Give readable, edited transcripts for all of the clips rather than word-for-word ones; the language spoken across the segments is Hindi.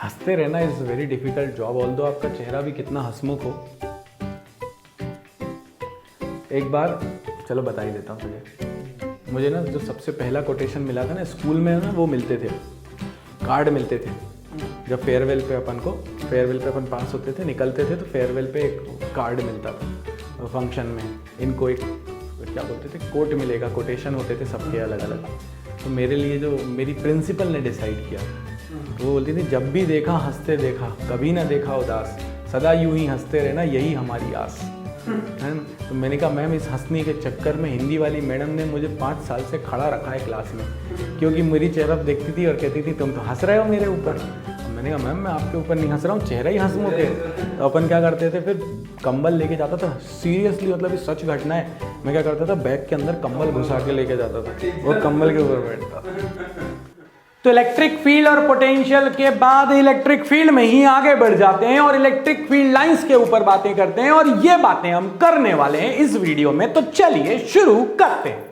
हंसते रहना is very difficult job, although आपका चेहरा भी कितना हंसमुख हो। एक बार चलो बता ही देता हूँ तुझे। मुझे ना जो सबसे पहला कोटेशन मिला था ना स्कूल में ना, वो मिलते थे, कार्ड मिलते थे। जब फेयरवेल पे अपन पास होते थे, निकलते थे, तो फेयरवेल पे एक कार्ड मिलता था फंक्शन में। इनको एक क्या बोलते थे, कोट मिलेगा, कोटेशन होते थे सबके अलग अलग। तो मेरे लिए जो मेरी प्रिंसिपल ने डिसाइड किया, तो वो बोलती थी जब भी देखा हंसते देखा, कभी ना देखा उदास, सदा यूं ही हंसते रहना यही हमारी आस है ना। तो मैंने कहा मैम इस हंसने के चक्कर में हिंदी वाली मैडम ने मुझे 5 साल से खड़ा रखा है क्लास में, क्योंकि मेरी चेहरा देखती थी और कहती थी तुम तो हंस रहे हो मेरे ऊपर। मैंने कहा मैम मैं आपके ऊपर नहीं हंस रहा हूँ, चेहरा ही हंसमुख है। तो अपन क्या करते थे, फिर कंबल लेके जाता था, सीरियसली मतलब ये सच घटना है। मैं क्या करता था, बैग के अंदर कंबल घुसा के लेके जाता था और कंबल के ऊपर बैठता। तो इलेक्ट्रिक फील्ड और पोटेंशियल के बाद इलेक्ट्रिक फील्ड में ही आगे बढ़ जाते हैं और इलेक्ट्रिक फील्ड लाइंस के ऊपर बातें करते हैं, और ये बातें हम करने वाले हैं इस वीडियो में। तो चलिए शुरू करते हैं।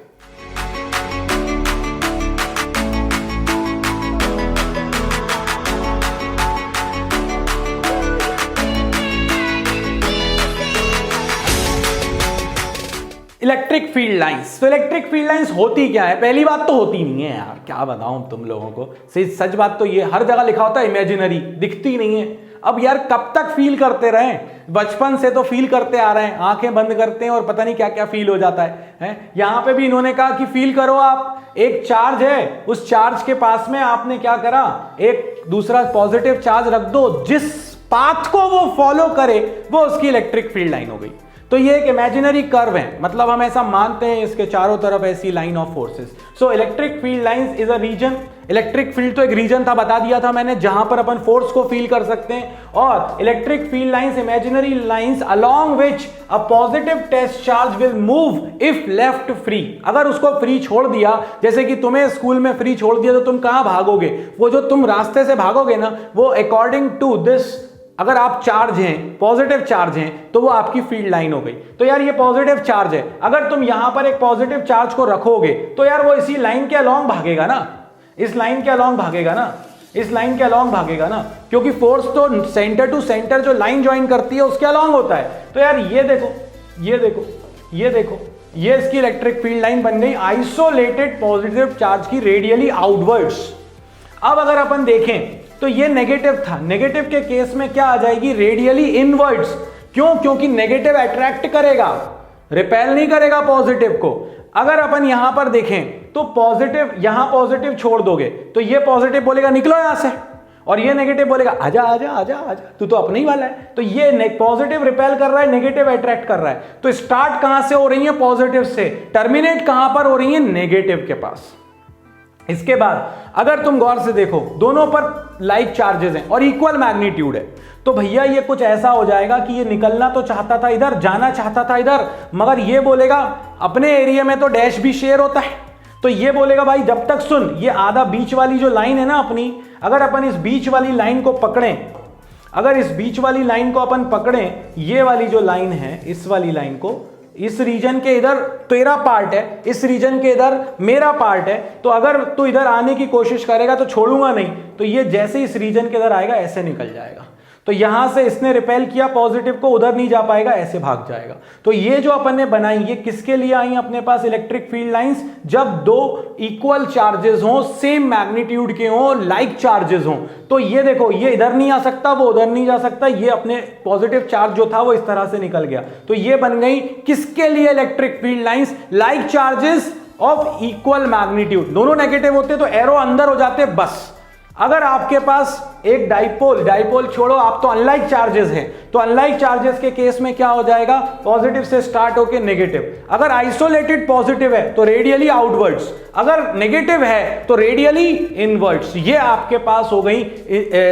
Electric field lines. तो इलेक्ट्रिक फील्ड लाइंस होती क्या है? पहली बात तो होती नहीं है यार, क्या बताऊं तुम लोगों को। सच बात तो ये हर जगह लिखा होता है इमेजिनरी, दिखती नहीं है। अब यार कब तक फील करते रहें? बचपन से तो फील करते आ रहे हैं, आंखें बंद करते हैं और पता नहीं क्या क्या फील हो जाता है। यहां पे भी इन्होंने कहा कि फील करो आप, एक चार्ज है, उस चार्ज के पास में आपने क्या करा, एक दूसरा पॉजिटिव चार्ज रख दो, जिस पाथ को वो फॉलो करे वो उसकी इलेक्ट्रिक फील्ड लाइन हो गई। तो ये एक इमेजिनरी कर्व है, मतलब हम ऐसा मानते हैं इसके चारों तरफ ऐसी line of forces. So electric field lines is a region. Electric field तो एक रीजन था, बता दिया था मैंने, जहां पर अपन फोर्स को फील कर सकते हैं। और electric field lines imaginary lines along which a positive test charge will move if left free. अगर उसको फ्री छोड़ दिया, जैसे कि तुम्हें स्कूल में फ्री छोड़ दिया, तो तुम कहां भागोगे? वो जो तुम रास्ते से भागोगे ना, वो अकॉर्डिंग टू दिस, अगर आप चार्ज हैं, पॉजिटिव चार्ज हैं, तो वो आपकी फील्ड लाइन हो गई। तो यार ये पॉजिटिव चार्ज है, अगर तुम यहां पर एक पॉजिटिव चार्ज को रखोगे तो यार वो इसी लाइन के अलोंग भागेगा ना, इस लाइन के अलोंग भागेगा ना, इस लाइन के अलोंग भागेगा ना, क्योंकि फोर्स तो सेंटर टू सेंटर जो लाइन ज्वाइन करती है उसके अलोंग होता है। तो यार ये देखो, ये देखो, ये देखो, ये इसकी इलेक्ट्रिक फील्ड लाइन बन गई, आइसोलेटेड पॉजिटिव चार्ज की रेडियली आउटवर्ड्स। अब अगर अपन देखें तो ये नेगेटिव था, नेगेटिव के केस में क्या आ जाएगी, रेडियली इनवर्ड्स। क्यों? क्योंकि नेगेटिव अट्रैक्ट करेगा, रिपेल नहीं करेगा पॉजिटिव को। अगर अपन यहां पर देखें तो पॉजिटिव, यहां पॉजिटिव छोड़ दोगे तो ये पॉजिटिव बोलेगा निकलो यहां से, और ये नेगेटिव बोलेगा आजा आजा आजा आजा, तू तो अपने ही वाला है। तो ये पॉजिटिव रिपेल कर रहा है, नेगेटिव अट्रैक्ट कर रहा है। तो स्टार्ट कहां से हो रही है? पॉजिटिव से। टर्मिनेट कहां पर हो रही है? नेगेटिव के पास। इसके बाद अगर तुम गौर से देखो, दोनों पर लाइक चार्जेस हैं और इक्वल मैग्नीट्यूड है, तो भैया ये कुछ ऐसा हो जाएगा कि ये निकलना तो चाहता था इधर, जाना चाहता था इधर, मगर ये बोलेगा अपने एरिया में तो डैश भी शेयर होता है। तो ये बोलेगा भाई जब तक, सुन, ये आधा बीच वाली जो लाइन है ना अपनी, अगर अपन इस बीच वाली लाइन को पकड़ें, अगर इस बीच वाली लाइन को अपन पकड़ें, ये वाली जो लाइन है, इस वाली लाइन को, इस रीजन के इधर तेरा पार्ट है, इस रीजन के इधर मेरा पार्ट है, तो अगर तू इधर आने की कोशिश करेगा तो छोड़ूंगा नहीं। तो ये जैसे इस रीजन के इधर आएगा ऐसे निकल जाएगा। तो यहां से इसने रिपेल किया पॉजिटिव को, उधर नहीं जा पाएगा, ऐसे भाग जाएगा। तो ये जो अपन ने बनाई, ये किसके लिए आई अपने पास इलेक्ट्रिक फील्ड लाइंस? जब दो इक्वल चार्जेस हों, सेम मैग्नीट्यूड के हों, लाइक चार्जेस हों। तो ये देखो, ये इधर नहीं आ सकता, वो उधर नहीं जा सकता, ये अपने पॉजिटिव चार्ज जो था वो इस तरह से निकल गया। तो ये बन गई किसके लिए electric field lines? Like charges of equal magnitude. दोनों नेगेटिव होते तो एरो अंदर हो जाते बस। अगर आपके पास एक डाइपोल छोड़ो, आप तो अनलाइक चार्जेस हैं, तो अनलाइक चार्जेस के केस में क्या हो जाएगा? पॉजिटिव से स्टार्ट होके नेगेटिव। अगर आइसोलेटेड पॉजिटिव है तो रेडियली आउटवर्ड्स, अगर नेगेटिव है तो रेडियली इनवर्ड्स। ये आपके पास हो गई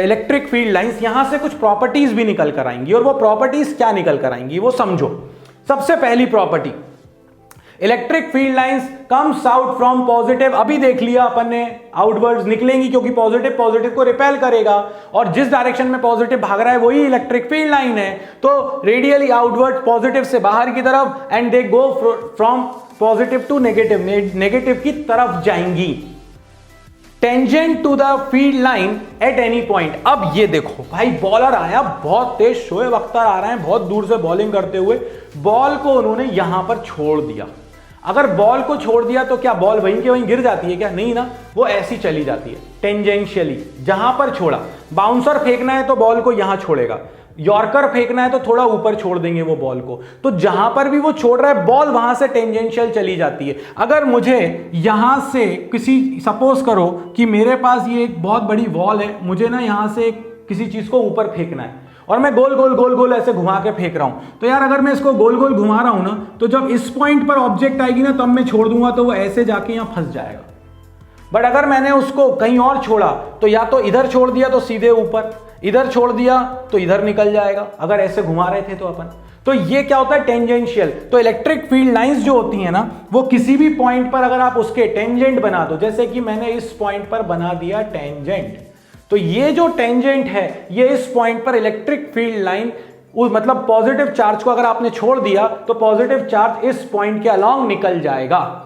इलेक्ट्रिक फील्ड लाइंस। यहां से कुछ प्रॉपर्टीज भी निकल कर आएंगी, और वो प्रॉपर्टीज क्या निकल कर आएंगी वो समझो। सबसे पहली property, electric field lines comes out from positive. अभी देख लिया अपन ने, आउटवर्ड्स निकलेंगी क्योंकि पॉजिटिव को रिपेल करेगा, और जिस डायरेक्शन में पॉजिटिव भाग रहा है वही इलेक्ट्रिक फील्ड लाइन है। तो रेडियली आउटवर्ड, पॉजिटिव से बाहर की तरफ, and they go from positive to negative, negative की तरफ जाएंगी। Tangent to the field line at any point. अब ये देखो भाई, बॉलर आया बहुत तेज, शोएब अख्तर आ रहे हैं बहुत दूर से बॉलिंग करते हुए, बॉल को उन्होंने यहां पर छोड़ दिया। अगर बॉल को छोड़ दिया तो क्या बॉल वहीं के वहीं गिर जाती है क्या? नहीं ना, वो ऐसी चली जाती है टेंजेंशियली, जहां पर छोड़ा। बाउंसर फेंकना है तो बॉल को यहां छोड़ेगा, यॉर्कर फेंकना है तो थोड़ा ऊपर छोड़ देंगे वो बॉल को, तो जहां पर भी वो छोड़ रहा है बॉल वहां से टेंजेंशियल चली जाती है। अगर मुझे यहां से किसी, सपोज करो कि मेरे पास ये एक बहुत बड़ी वॉल है, मुझे ना यहां से किसी चीज को ऊपर फेंकना है और मैं गोल गोल गोल गोल ऐसे घुमा के फेंक रहा हूं, तो यार अगर मैं इसको गोल गोल घुमा रहा हूं ना, तो जब इस पॉइंट पर ऑब्जेक्ट आएगी ना तब मैं छोड़ दूंगा तो वो ऐसे जाके यहां फंस जाएगा। बट अगर मैंने उसको कहीं और छोड़ा तो या तो इधर छोड़ दिया तो सीधे ऊपर, इधर छोड़ दिया तो इधर निकल जाएगा, अगर ऐसे घुमा रहे थे तो अपन। तो ये क्या होता है? टेंजेंशियल। तो इलेक्ट्रिक फील्ड लाइंस जो होती है ना, वो किसी भी पॉइंट पर अगर आप उसके टेंजेंट बना दो, जैसे कि मैंने इस पॉइंट पर बना दिया टेंजेंट, तो ये जो टेंजेंट है ये इस पॉइंट पर इलेक्ट्रिक फील्ड लाइन, मतलब पॉजिटिव चार्ज को अगर आपने छोड़ दिया तो पॉजिटिव चार्ज इस पॉइंट के अलोंग निकल जाएगा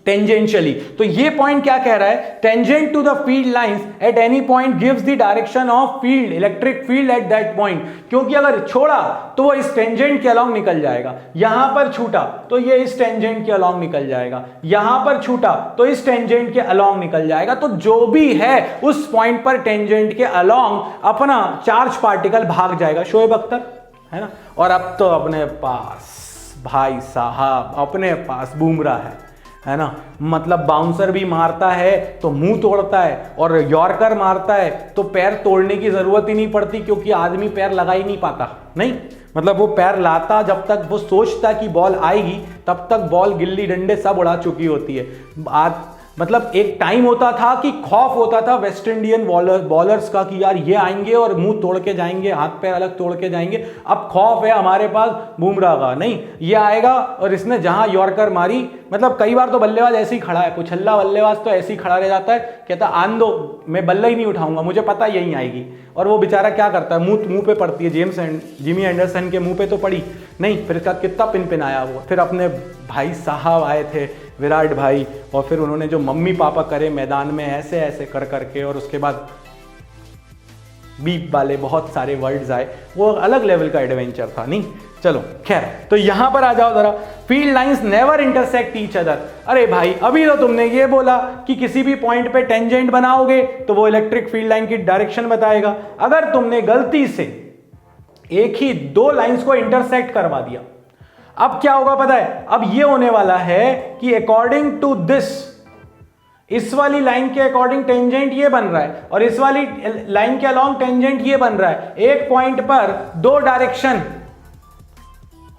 टेंजेंशियली। तो ये पॉइंट क्या कह रहा है? Tangent to the field lines at any point gives the direction of field, electric field at that point. क्योंकि अगर छोड़ा तो वो इस टेंजेंट के अलोंग निकल जाएगा, यहां पर छूटा तो ये इस टेंजेंट के अलोंग निकल जाएगा, यहां पर छूटा तो इस टेंजेंट के अलोंग निकल जाएगा। तो जो भी है उस पॉइंट पर टेंजेंट के अलोंग अपना चार्ज पार्टिकल भाग जाएगा। शोएब अख्तर है ना, और अब तो अपने पास भाई साहब, अपने पास बुमराह है ना, मतलब बाउंसर भी मारता है तो मुंह तोड़ता है, और यॉर्कर मारता है तो पैर तोड़ने की जरूरत ही नहीं पड़ती, क्योंकि आदमी पैर लगा ही नहीं पाता। नहीं, मतलब वो पैर लाता, जब तक वो सोचता कि बॉल आएगी तब तक बॉल गिल्ली डंडे सब उड़ा चुकी होती है। आज मतलब एक टाइम होता था कि खौफ होता था वेस्ट इंडियन बॉलर्स का कि यार ये आएंगे और मुंह तोड़ के जाएंगे, हाथ पैर अलग तोड़ के जाएंगे। अब खौफ है हमारे पास बुमराह का, नहीं ये आएगा और इसने जहां यॉर्कर मारी, मतलब कई बार तो बल्लेबाज ऐसे ही खड़ा है, कुछल्ला बल्लेबाज तो ऐसे ही खड़ा रह जाता है, कहता आन दो मैं बल्ला ही नहीं उठाऊंगा, मुझे पता यही आएगी। और वो बेचारा क्या करता है, मुंह पे पड़ती है, जिमी एंडरसन के मुंह पे तो पड़ी नहीं, फिर इसका कितना पिन आया वो। फिर अपने भाई साहब आए थे विराट भाई, और फिर उन्होंने जो मम्मी पापा करे मैदान में ऐसे ऐसे कर करके, और उसके बाद बीप वाले बहुत सारे वर्ड्स आए, वो अलग लेवल का एडवेंचर था। नहीं चलो खैर, तो यहां पर आ जाओ जरा, field lines never intersect each other. अरे भाई अभी तो तुमने ये बोला कि किसी भी पॉइंट पे टेंजेंट बनाओगे तो वो इलेक्ट्रिक फील्ड लाइन की डायरेक्शन बताएगा। अगर तुमने गलती से एक ही दो लाइंस को इंटरसेक्ट करवा दिया, अब क्या होगा पता है? अब ये होने वाला है कि अकॉर्डिंग टू दिस, इस वाली लाइन के अकॉर्डिंग टेंजेंट ये बन रहा है और इस वाली लाइन के अलोंग टेंजेंट ये बन रहा है। एक पॉइंट पर दो डायरेक्शन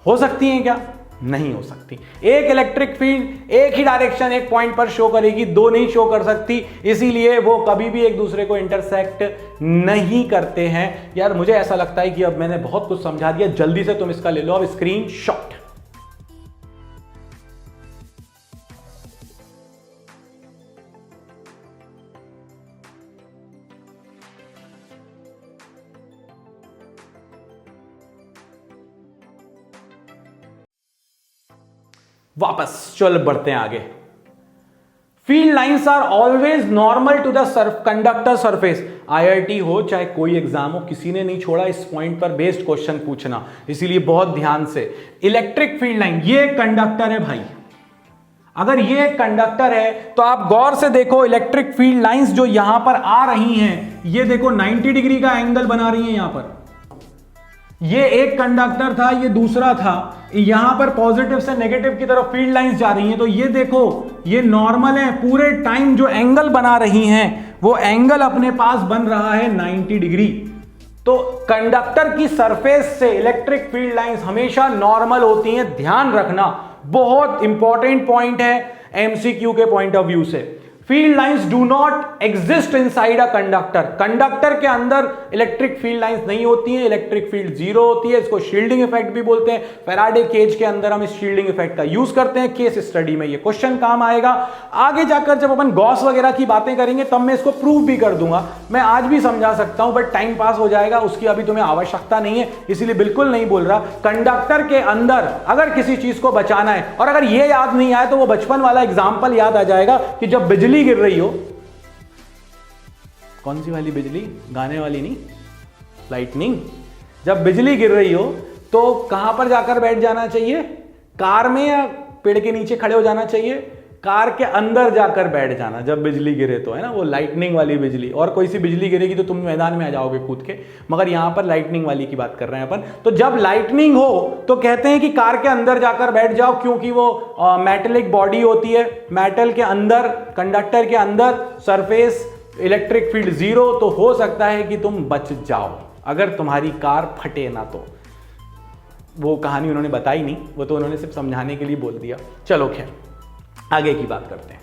हो सकती हैं क्या? नहीं हो सकती। एक इलेक्ट्रिक फील्ड एक ही डायरेक्शन एक पॉइंट पर शो करेगी, दो नहीं शो कर सकती, इसीलिए वो कभी भी एक दूसरे को इंटरसेक्ट नहीं करते हैं। यार मुझे ऐसा लगता है कि अब मैंने बहुत कुछ समझा दिया, जल्दी से तुम इसका ले लो अब स्क्रीन शॉट। वापस चल बढ़ते हैं आगे। Field lines are always normal to the conductor surface. IIT हो चाहे कोई एग्जाम हो, किसी ने नहीं छोड़ा इस पॉइंट पर बेस्ड क्वेश्चन पूछना, इसीलिए बहुत ध्यान से। इलेक्ट्रिक फील्ड लाइन, ये कंडक्टर है भाई, अगर ये कंडक्टर है तो आप गौर से देखो, इलेक्ट्रिक फील्ड लाइंस जो यहां पर आ रही हैं, ये देखो 90 डिग्री का एंगल बना रही है। यहां पर ये एक कंडक्टर था, ये दूसरा था, यहां पर पॉजिटिव से नेगेटिव की तरफ फील्ड लाइंस जा रही हैं, तो ये देखो ये नॉर्मल है। पूरे टाइम जो एंगल बना रही हैं वो एंगल अपने पास बन रहा है 90 डिग्री। तो कंडक्टर की सरफेस से इलेक्ट्रिक फील्ड लाइंस हमेशा नॉर्मल होती हैं, ध्यान रखना, बहुत इंपॉर्टेंट पॉइंट है एमसीक्यू के पॉइंट ऑफ व्यू से। Field lines do not exist inside a conductor. Conductor के अंदर इलेक्ट्रिक फील्ड लाइंस नहीं होती हैं, इलेक्ट्रिक फील्ड जीरो होती है। इसको शील्डिंग इफेक्ट भी बोलते हैं। फैराडे केज के अंदर हम इस शील्डिंग इफेक्ट का यूज करते हैं, केस स्टडी में ये क्वेश्चन काम आएगा। आगे जाकर जब अपन गॉस वगैरह की बातें करेंगे तब मैं इसको प्रूव भी कर दूंगा। मैं आज भी समझा सकता हूं, बट टाइम पास हो जाएगा, उसकी अभी तुम्हें आवश्यकता नहीं है, इसीलिए बिल्कुल नहीं बोल रहा। कंडक्टर के अंदर अगर किसी चीज को बचाना है, और अगर ये याद नहीं आया तो वो बचपन वाला एग्जाम्पल याद आ जाएगा कि जब बिजली गिर रही हो कौन सी वाली बिजली? गाने वाली नहीं, लाइटनिंग। जब बिजली गिर रही हो तो कहां पर जाकर बैठ जाना चाहिए? कार में या पेड़ के नीचे खड़े हो जाना चाहिए? कार के अंदर जाकर बैठ जाना जब बिजली गिरे तो, है ना, वो लाइटनिंग वाली बिजली। और कोई सी बिजली गिरेगी तो तुम मैदान में आ जाओगे कूद के, मगर यहां पर लाइटनिंग वाली की बात कर रहे हैं अपन। तो जब लाइटनिंग हो तो कहते हैं कि कार के अंदर जाकर बैठ जाओ, क्योंकि वो मेटेलिक बॉडी होती है, मेटल के अंदर, कंडक्टर के अंदर सरफेस इलेक्ट्रिक फील्ड जीरो, तो हो सकता है कि तुम बच जाओ अगर तुम्हारी कार फटे ना तो। वो कहानी उन्होंने बताई नहीं, वो तो उन्होंने सिर्फ समझाने के लिए बोल दिया। चलो खैर आगे की बात करते हैं।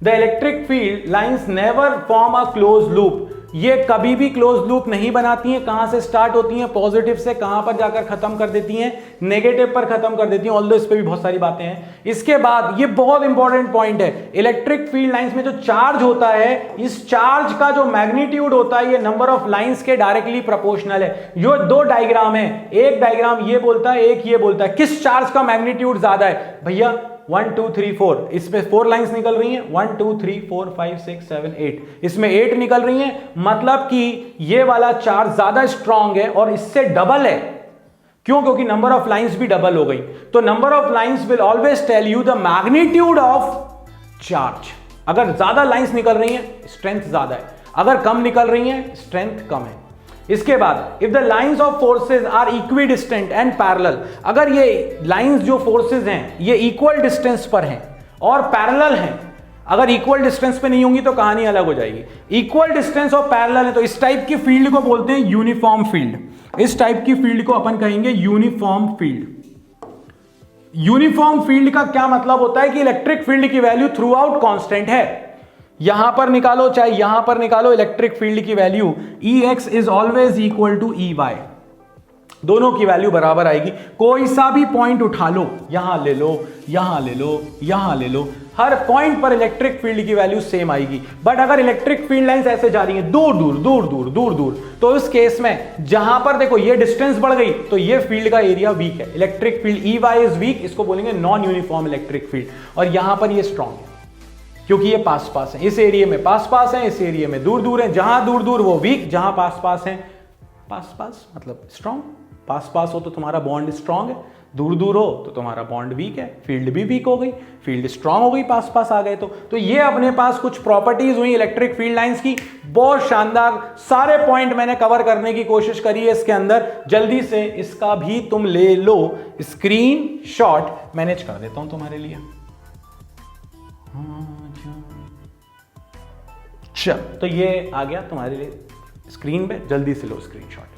The electric field lines never form a close loop. ये कभी भी क्लोज लूप नहीं बनाती हैं। कहां से स्टार्ट होती हैं? पॉजिटिव से। कहां पर जाकर खत्म कर देती हैं? नेगेटिव पर खत्म कर देती हैं। ऑल्दो इस पे भी बहुत सारी बातें हैं। इसके बाद ये बहुत इंपॉर्टेंट पॉइंट है, इलेक्ट्रिक फील्ड लाइंस में जो चार्ज होता है, इस चार्ज का जो मैग्नीट्यूड होता है ये नंबर ऑफ लाइंस के डायरेक्टली प्रोपोर्शनल है। जो दो डायग्राम है, एक डायग्राम ये बोलता है, एक ये बोलता है, किस चार्ज का मैग्नीट्यूड ज्यादा है? भैया 1 2 3 4, इसमें 4 लाइंस निकल रही हैं, 1 2 3 4 5 6 7 8, इसमें 8 निकल रही हैं, मतलब कि ये वाला चार्ज ज्यादा स्ट्रांग है और इससे डबल है। क्यों? क्योंकि नंबर ऑफ लाइंस भी डबल हो गई। तो number of lines will always tell you the magnitude of charge. अगर ज्यादा लाइंस निकल रही हैं स्ट्रेंथ ज्यादा है, अगर कम निकल रही हैं स्ट्रेंथ कम है। इसके बाद if the lines of forces are equidistant and parallel, अगर ये लाइंस जो फोर्सेज हैं ये इक्वल डिस्टेंस पर हैं और पैरेलल हैं, अगर इक्वल डिस्टेंस पे नहीं होंगी तो कहानी अलग हो जाएगी। इक्वल डिस्टेंस और पैरेलल है तो इस टाइप की फील्ड को बोलते हैं यूनिफॉर्म फील्ड। इस टाइप की फील्ड को अपन कहेंगे यूनिफॉर्म फील्ड। यूनिफॉर्म फील्ड का क्या मतलब होता है कि इलेक्ट्रिक फील्ड की वैल्यू थ्रू आउट कॉन्स्टेंट है। यहां पर निकालो चाहे यहां पर निकालो, इलेक्ट्रिक फील्ड की value Ex is always equal to Ey, दोनों की वैल्यू बराबर आएगी। कोई सा भी पॉइंट उठा लो, यहां ले लो, यहां ले लो, यहां ले लो, हर पॉइंट पर इलेक्ट्रिक फील्ड की वैल्यू सेम आएगी। बट अगर इलेक्ट्रिक फील्ड लाइंस ऐसे जा रही हैं दूर दूर दूर दूर दूर दूर, तो इस केस में जहां पर देखो ये डिस्टेंस बढ़ गई तो ये फील्ड का एरिया वीक है, electric field Ey is weak, इसको बोलेंगे नॉन यूनिफॉर्म इलेक्ट्रिक फील्ड। और यहां पर ये स्ट्रांग है क्योंकि ये पास पास है, इस एरिया में पास पास है, इस एरिया में दूर दूर है। जहां दूर दूर वो वीक, जहां पास पास है पास पास मतलब स्ट्रांग। पास पास हो तो तुम्हारा बॉन्ड स्ट्रांग है, दूर दूर हो तो तुम्हारा बॉन्ड वीक है। फील्ड भी वीक हो गई, फील्ड स्ट्रांग हो गई, पास पास आ गए तो ये अपने पास कुछ प्रॉपर्टीज हुई इलेक्ट्रिक फील्ड लाइंस की, बहुत शानदार। सारे पॉइंट मैंने कवर करने की कोशिश करी है इसके अंदर। जल्दी से इसका भी तुम ले लो स्क्रीन शॉट, मैनेज कर देता हूं तुम्हारे लिए। चल तो ये आ गया तुम्हारे लिए स्क्रीन पे, जल्दी से लो स्क्रीनशॉट।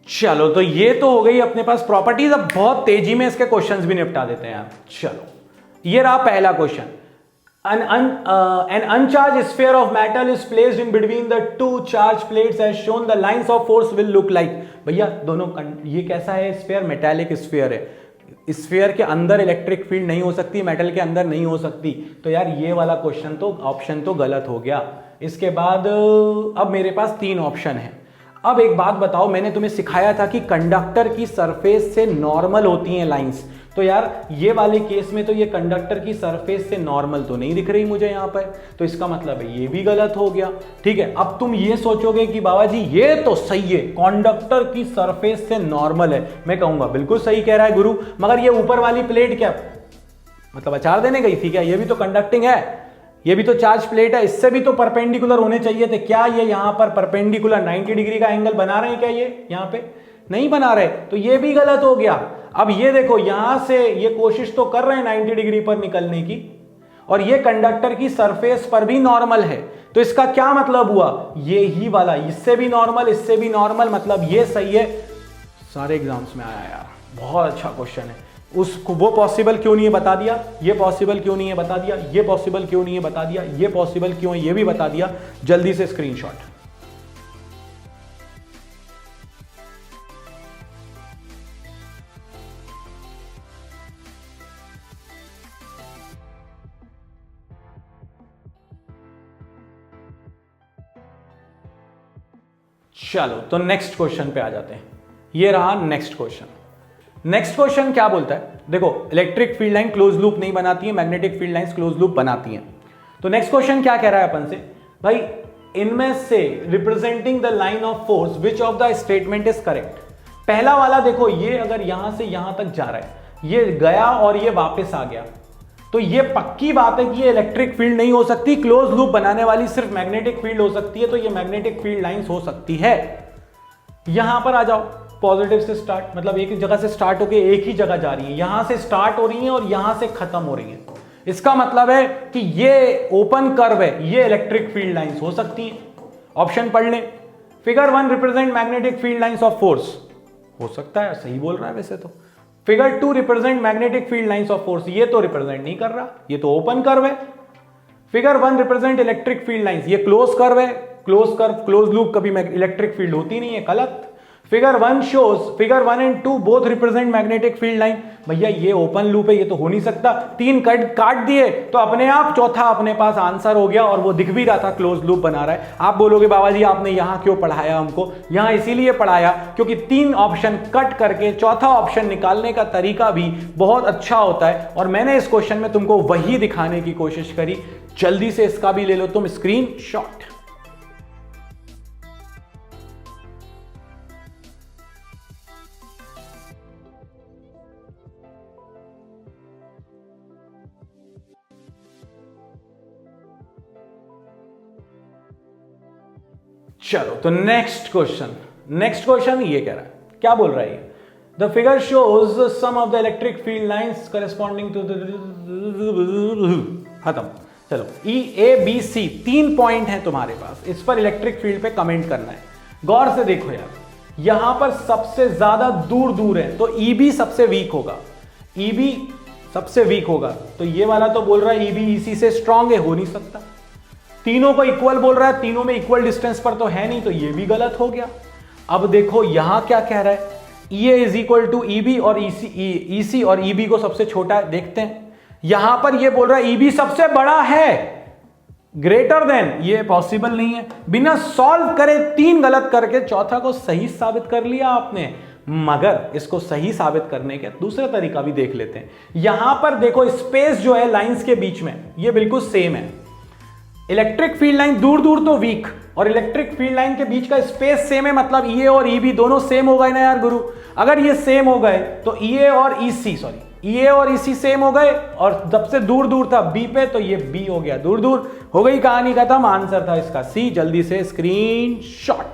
चलो तो ये तो हो गई अपने पास प्रॉपर्टीज। अब बहुत तेजी में इसके क्वेश्चंस भी निपटा देते हैं यार। चलो ये रहा पहला question. An uncharged sphere of metal is placed in between the two charged plates as shown. The lines of force will look like. भैया दोनों ये कैसा है स्फीयर? मेटालिक स्फीयर है। स्फीयर के अंदर इलेक्ट्रिक फील्ड नहीं हो सकती, मेटल के अंदर नहीं हो सकती। तो यार ये वाला क्वेश्चन तो ऑप्शन तो गलत हो गया। इसके बाद अब मेरे पास 3 ऑप्शन है। अब एक बात बताओ, मैंने तुम्हें सिखाया था कि कंडक्टर की सरफेस से नॉर्मल होती हैं लाइंस, तो यार ये वाले केस में तो ये कंडक्टर की सरफेस से नॉर्मल तो नहीं दिख रही मुझे यहाँ पर, तो इसका मतलब है ये भी गलत हो गया। ठीक है, अब तुम ये सोचोगे कि बाबा जी ये तो सही है, कंडक्टर की सरफेस से नॉर्मल है। मैं कहूंगा बिल्कुल सही कह रहा है गुरु, मगर ये ऊपर वाली प्लेट क्या मतलब अचार देने गई थी क्या? ये भी तो कंडक्टिंग है, ये भी तो चार्ज प्लेट है, इससे भी तो परपेंडिकुलर होने चाहिए थे। क्या ये यहाँ पर परपेंडिकुलर 90 डिग्री का एंगल बना रहे हैं क्या? ये यहाँ पे नहीं बना रहे, तो ये भी गलत हो गया। अब ये देखो यहां से ये कोशिश तो कर रहे हैं 90 डिग्री पर निकलने की, और ये कंडक्टर की सरफेस पर भी नॉर्मल है, तो इसका क्या मतलब हुआ? ये ही वाला इससे भी नॉर्मल, इससे भी नॉर्मल, मतलब ये सही है। सारे एग्जाम्स में आया यार, बहुत अच्छा क्वेश्चन है। उसको वो पॉसिबल क्यों नहीं है बता दिया, ये पॉसिबल क्यों नहीं है बता दिया, ये पॉसिबल क्यों नहीं है बता दिया, ये पॉसिबल क्यों है ये भी बता दिया। जल्दी से स्क्रीनशॉट। चलो तो नेक्स्ट क्वेश्चन पे आ जाते हैं। ये रहा नेक्स्ट क्वेश्चन। नेक्स्ट क्वेश्चन क्या बोलता है, देखो electric field line close loop नहीं बनाती है, magnetic field lines close loop बनाती हैं। तो नेक्स्ट क्वेश्चन क्या कह रहा है अपन से, भाई इनमें से representing the line of force which of the statement is correct. पहला वाला देखो, ये अगर यहां से यहां तक जा रहा है, ये गया और ये वापस आ गया, तो ये पक्की बात है कि ये इलेक्ट्रिक फील्ड नहीं हो सकती, क्लोज लूप बनाने वाली सिर्फ मैग्नेटिक फील्ड हो सकती है। तो ये मैग्नेटिक फील्ड लाइंस हो सकती है। यहां पर आ जाओ, पॉजिटिव से स्टार्ट, मतलब एक जगह से स्टार्ट होकर एक ही जगह जा रही है, यहां से स्टार्ट हो रही है और यहां से खत्म हो रही है। इसका मतलब है कि ये ओपन कर्व है, ये इलेक्ट्रिक फील्ड लाइंस हो सकती हैं। ऑप्शन पढ़ लें। Figure 1 represent magnetic field lines of force, हो सकता है, सही बोल रहा है वैसे तो। Figure 2 represent magnetic field lines of force, ये तो रिप्रेजेंट नहीं कर रहा, ये तो ओपन कर्व है। Figure 1 represent electric field lines, ये क्लोज कर्व है, क्लोज कर्व क्लोज लूप कभी इलेक्ट्रिक फील्ड होती नहीं है, गलत। Figure 1 shows, figure 1 and 2 both represent magnetic field line, भैया ये ओपन लूप है, ये तो हो नहीं सकता। 3 काट दिए तो अपने आप चौथा अपने पास आंसर हो गया, और वो दिख भी रहा था क्लोज लूप बना रहा है। आप बोलोगे बाबा जी आपने यहां क्यों पढ़ाया हमको, यहां इसीलिए पढ़ाया क्योंकि 3 ऑप्शन कट करके चौथा ऑप्शन निकालने का तरीका भी बहुत अच्छा होता है, और मैंने इस क्वेश्चन में तुमको वही दिखाने की कोशिश करी। जल्दी से इसका भी ले लो तुम स्क्रीनशॉट। चलो तो नेक्स्ट क्वेश्चन ये कह रहा है, क्या बोल रहा है ये, the figure shows some of the electric field lines corresponding to खत्म। चलो ई ए बी सी 3 पॉइंट है तुम्हारे पास, इस पर इलेक्ट्रिक फील्ड पे कमेंट करना है। गौर से देखो यार, यहां पर सबसे ज्यादा दूर है तो ईबी सबसे वीक होगा, ईबी सबसे वीक होगा, तो ये वाला तो बोल रहा है ईबी ईसी से स्ट्रांग है, हो नहीं सकता। तीनों को इक्वल बोल रहा है, तीनों में इक्वल डिस्टेंस पर तो है नहीं, तो ये भी गलत हो गया। अब देखो यहां क्या कह रहा है, EA is equal to EB और EC और EB को सबसे छोटा है, देखते हैं। यहां पर ये बोल रहा है EB सबसे बड़ा है, ग्रेटर देन, ये पॉसिबल नहीं है। बिना सॉल्व करे 3 गलत करके चौथा को सही साबित कर लिया आपने। मगर इसको सही साबित करने के दूसरा तरीका भी देख लेते हैं। यहां पर देखो स्पेस जो है लाइंस के बीच में, ये बिल्कुल सेम है। इलेक्ट्रिक फील्ड लाइन दूर तो वीक, और इलेक्ट्रिक फील्ड लाइन के बीच का स्पेस सेम है, मतलब EA और EB दोनों सेम हो गए ना यार गुरु। अगर ये सेम हो गए तो EA और EC सेम हो गए, और सबसे दूर था B पे, तो ये B हो गया, दूर हो गई, कहानी खत्म। आंसर था इसका C। जल्दी से स्क्रीनशॉट।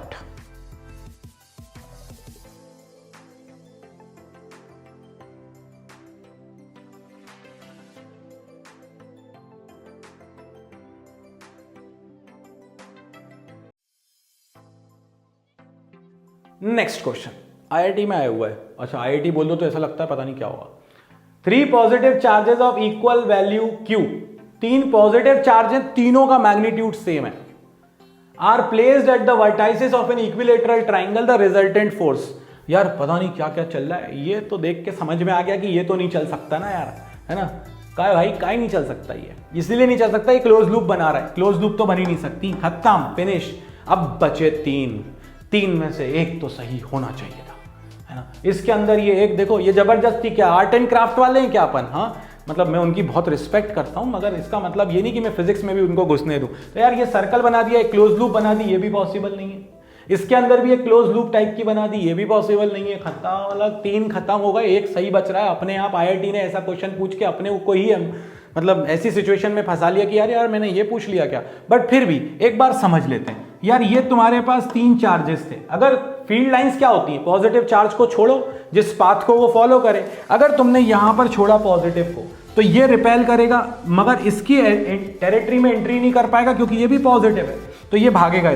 नेक्स्ट क्वेश्चन IIT में आया हुआ है। अच्छा IIT बोल दो तो ऐसा लगता है पता नहीं क्या होगा। 3 positive charges of equal value Q, 3 positive charge हैं, तीनों का मैग्नीट्यूड सेम है, are placed at the vertices of an equilateral triangle, the resultant force. यार पता नहीं क्या क्या चल रहा है, ये तो देख के समझ में आ गया कि ये तो नहीं चल सकता ना यार, है ना। काय भाई काय नहीं चल सकता, ये इसलिए नहीं चल सकता, ये क्लोज लूप बना रहा है, क्लोज लूप तो बनी नहीं सकती, खत्म, फिनिश। अब बचे 3 में से एक तो सही होना चाहिए था, है ना। इसके अंदर ये एक देखो, ये जबरदस्ती क्या आर्ट एंड क्राफ्ट वाले हैं क्या अपन, हाँ मतलब मैं उनकी बहुत रिस्पेक्ट करता हूं, मगर इसका मतलब ये नहीं कि मैं फिजिक्स में भी उनको घुसने दूं। तो यार ये सर्कल बना दिया, एक क्लोज लूप बना दी, ये भी पॉसिबल नहीं है। इसके अंदर भी एक क्लोज लूप टाइप की बना दी, ये भी पॉसिबल नहीं है। खत्म, मतलब 3 खत्म हो गए, एक सही बच रहा है। अपने आप IIT ने ऐसा क्वेश्चन पूछ के अपने को ही मतलब ऐसी सिचुएशन में फंसा लिया कि यार मैंने ये पूछ लिया क्या। बट फिर भी एक बार समझ लेते हैं यार, ये तुम्हारे पास 3 चार्जेस थे। अगर फील्ड लाइंस क्या होती हैं, पॉजिटिव चार्ज को छोड़ो, जिस पाथ को वो फॉलो करे। अगर तुमने यहां पर छोड़ा पॉजिटिव को तो ये रिपेल करेगा, मगर इसकी टेरिटरी में एंट्री नहीं कर पाएगा क्योंकि ये भी पॉजिटिव है, तो ये भागेगा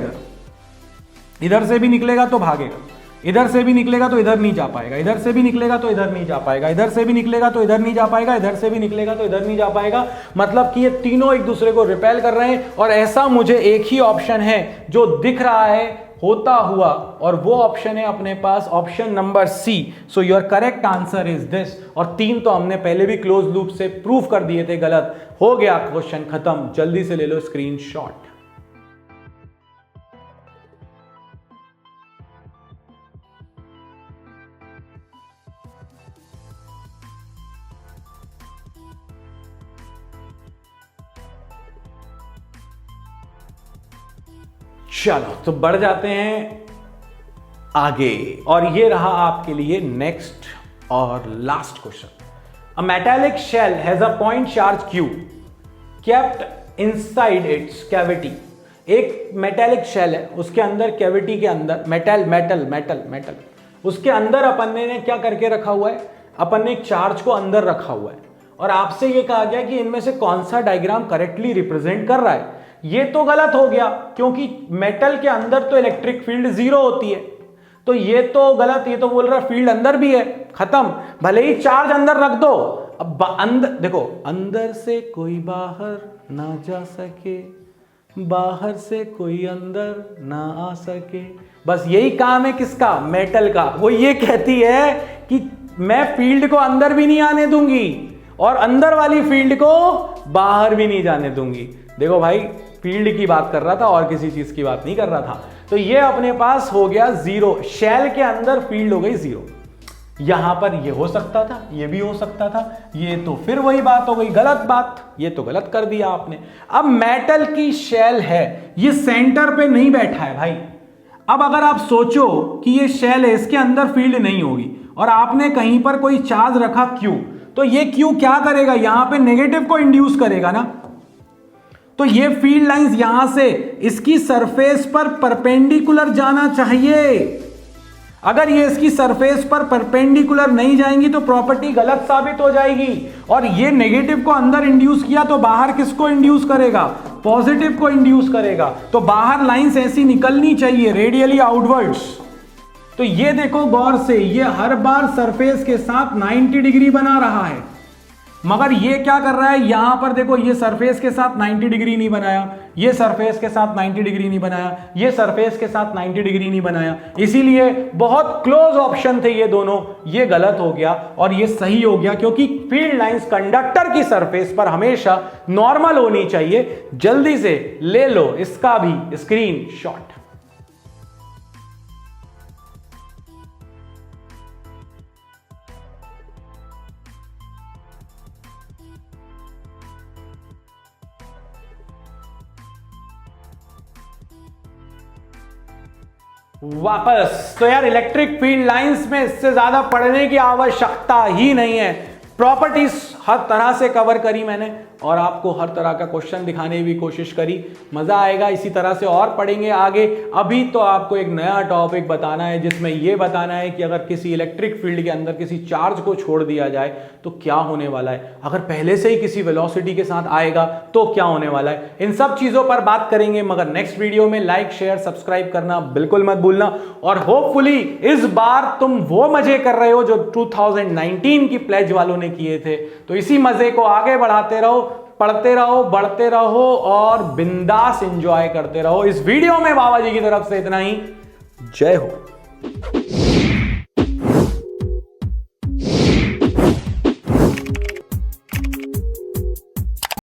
इधर से भी निकलेगा तो भागेगा, इधर से भी निकलेगा तो इधर नहीं जा पाएगा, इधर से भी निकलेगा तो इधर नहीं जा पाएगा, इधर से भी निकलेगा तो इधर नहीं जा पाएगा, इधर से भी निकलेगा तो इधर नहीं जा पाएगा। मतलब कि ये तीनों एक दूसरे को रिपेल कर रहे हैं, और ऐसा मुझे एक ही ऑप्शन है जो दिख रहा है होता हुआ, और वो ऑप्शन है अपने पास option number C। So your correct answer is this. और 3 तो हमने पहले भी क्लोज लूप से प्रूव कर दिए थे गलत। हो गया क्वेश्चन खत्म, जल्दी से ले लो स्क्रीनशॉट। चलो तो बढ़ जाते हैं आगे, और ये रहा आपके लिए नेक्स्ट और last question. A metallic shell has a point charge Q kept inside its cavity. एक मेटालिक शेल है, उसके अंदर कैविटी के अंदर मेटल उसके अंदर अपन ने क्या करके रखा हुआ है, अपन ने एक चार्ज को अंदर रखा हुआ है, और आपसे ये कहा गया कि इनमें से कौन सा डायग्राम करेक्टली रिप्रेजेंट कर रहा है। ये तो गलत हो गया, क्योंकि मेटल के अंदर तो इलेक्ट्रिक फील्ड 0 होती है, तो ये तो गलत। ये तो बोल रहा फील्ड अंदर भी है, खत्म। भले ही चार्ज अंदर रख दो, अब अंदर देखो, अंदर से कोई बाहर ना जा सके, बाहर से कोई अंदर ना आ सके। बस यही काम है किसका, मेटल का। वो ये कहती है कि मैं फील्ड को अंदर भी नहीं आने दूंगी और अंदर वाली फील्ड को बाहर भी नहीं जाने दूंगी। देखो भाई, फील्ड की बात कर रहा था और किसी चीज की बात नहीं कर रहा था। तो ये अपने पास हो गया 0, शेल के अंदर फील्ड हो गई 0। यहां पर ये हो सकता था, ये भी हो सकता था, ये तो फिर वही बात हो गई, गलत बात। ये तो गलत कर दिया आपने। अब मेटल की शेल है, ये सेंटर पे नहीं बैठा है भाई। अब अगर आप सोचो कि ये शेल है, इसके अंदर फील्ड नहीं होगी, और आपने कहीं पर कोई चार्ज रखा Q, तो ये Q क्या करेगा, यहां पे नेगेटिव को इंड्यूस करेगा ना। तो ये फील्ड लाइंस यहां से इसकी सरफेस पर परपेंडिकुलर जाना चाहिए। अगर ये इसकी सरफेस पर परपेंडिकुलर नहीं जाएंगी तो प्रॉपर्टी गलत साबित हो जाएगी। और ये नेगेटिव को अंदर इंड्यूस किया तो बाहर किसको इंड्यूस करेगा, पॉजिटिव को इंड्यूस करेगा। तो बाहर लाइंस ऐसी निकलनी चाहिए, रेडियली आउटवर्ड्स। तो ये देखो गौर से, ये हर बार सरफेस के साथ 90 डिग्री बना रहा है, मगर ये क्या कर रहा है, यहां पर देखो, ये सरफेस के साथ 90 डिग्री नहीं बनाया, ये सरफेस के साथ 90 डिग्री नहीं बनाया, ये सरफेस के साथ 90 डिग्री नहीं बनाया। इसीलिए बहुत क्लोज ऑप्शन थे ये दोनों, ये गलत हो गया और ये सही हो गया, क्योंकि फील्ड लाइंस कंडक्टर की सरफेस पर हमेशा नॉर्मल होनी चाहिए। जल्दी से ले लो इसका भी स्क्रीनशॉट। वापस तो यार, इलेक्ट्रिक फील्ड लाइंस में इससे ज्यादा पढ़ने की आवश्यकता ही नहीं है। प्रॉपर्टीज हर तरह से कवर करी मैंने, और आपको हर तरह का क्वेश्चन दिखाने की भी कोशिश करी। मजा आएगा, इसी तरह से और पढ़ेंगे आगे। अभी तो आपको एक नया टॉपिक बताना है, जिसमें यह बताना है कि अगर किसी इलेक्ट्रिक फील्ड के अंदर किसी चार्ज को छोड़ दिया जाए तो क्या होने वाला है, अगर पहले से ही किसी वेलोसिटी के साथ आएगा तो क्या होने वाला है। इन सब चीजों पर बात करेंगे, मगर नेक्स्ट वीडियो में। लाइक शेयर सब्सक्राइब करना बिल्कुल मत भूलना। और होपफुली इस बार तुम वो मजे कर रहे हो जो 2019 की प्लेज वालों ने किए थे। तो इसी मजे को आगे बढ़ाते रहो, पढ़ते रहो, बढ़ते रहो और बिंदास एंजॉय करते रहो। इस वीडियो में बाबा जी की तरफ से इतना ही। जय हो।